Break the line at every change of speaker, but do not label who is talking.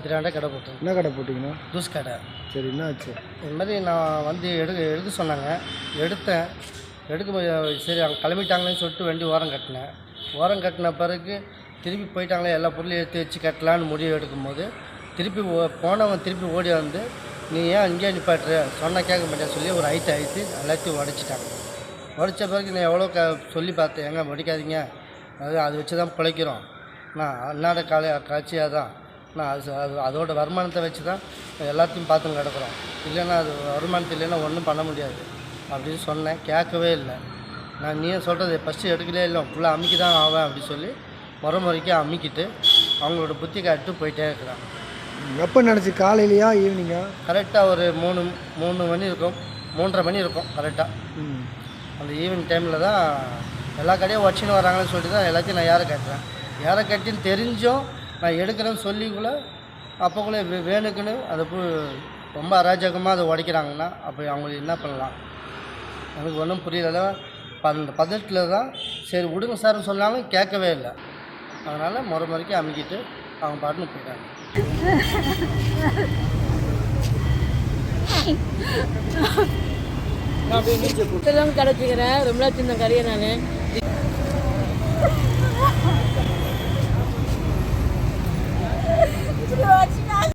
3 கடை போட்டேன்.
என்ன கடை போட்டிங்கண்ணா?
ஜூஸ் கடை.
சரி, என்ன ஆச்சு?
இது மாதிரி நான் வந்து எடுக்க சொன்னாங்க. எடுத்தேன். சரி அவங்க கிளம்பிட்டாங்களேன்னு சொல்லிட்டு வண்டி ஓரம் கட்டினேன். ஓரம் கட்டின பிறகு திருப்பி போயிட்டாங்களே, எல்லா பொருளையும் எடுத்து வச்சு கட்டலான்னு முடிவு எடுக்கும்போது போனவன் திருப்பி ஓடி வந்து, நீ ஏன் இங்கேயே நிப்பாட்டுற, சொன்னால் கேட்க மாட்டேன்னு சொல்லி ஒரு ஐத்து எல்லாத்தையும் உடைச்சிட்டாங்க. உடைச்ச பிறகு நான் எவ்வளோ சொல்லி பார்த்தேன், எங்கே உடைக்காதீங்க, அது வச்சு தான் பிழைக்கிறோம், நான் அன்னாட காட்சியாக தான் நான் அதோட வருமானத்தை வச்சு தான் எல்லாத்தையும் பார்த்துன்னு கிடக்குறோம், இல்லைன்னா அது வருமானத்து இல்லைன்னா ஒன்றும் பண்ண முடியாது அப்படின்னு சொன்னேன். கேட்கவே இல்லை. நான் நீயே சொல்கிறது ஃபஸ்ட்டு எடுக்கலே இல்லை, ஃபுல்லாக அமுக்கி தான் ஆவேன் அப்படி சொல்லி முறைக்கு அமுக்கிட்டு அவங்களோட புத்தி காட்டு போயிட்டே இருக்கிறாங்க.
எப்போ நினச்சி? காலையிலையா ஈவினிங்கா?
கரெக்டாக ஒரு 3 மணி இருக்கும், 3:30 மணி இருக்கும் கரெக்டாக. அந்த ஈவினிங் டைமில் தான் எல்லா கடையும் உடச்சின்னு வராங்கன்னு சொல்லிட்டு தான் எல்லாத்தையும் நான் யாரை கட்டின்னு தெரிஞ்சும் நான் எடுக்கிறேன்னு சொல்லிக்குள்ளே அப்போக்குள்ளே வேணுக்குன்னு அதை ரொம்ப அராஜகமாக அதை உடைக்கிறாங்கன்னா அப்போ அவங்களுக்கு என்ன பண்ணலாம் எனக்கு ஒன்றும் புரியல. அந்த பதட்டில் தான் சரி விடுங்க சார்னு சொன்னாலும் கேட்கவே இல்லை. அதனால் முறைக்கு அமுக்கிட்டு அவங்க பாட்டுன்னு போயிட்டாங்க.
நான் கிடச்சிக்கிறேன். ரொம்ப சின்ன கறியை நான்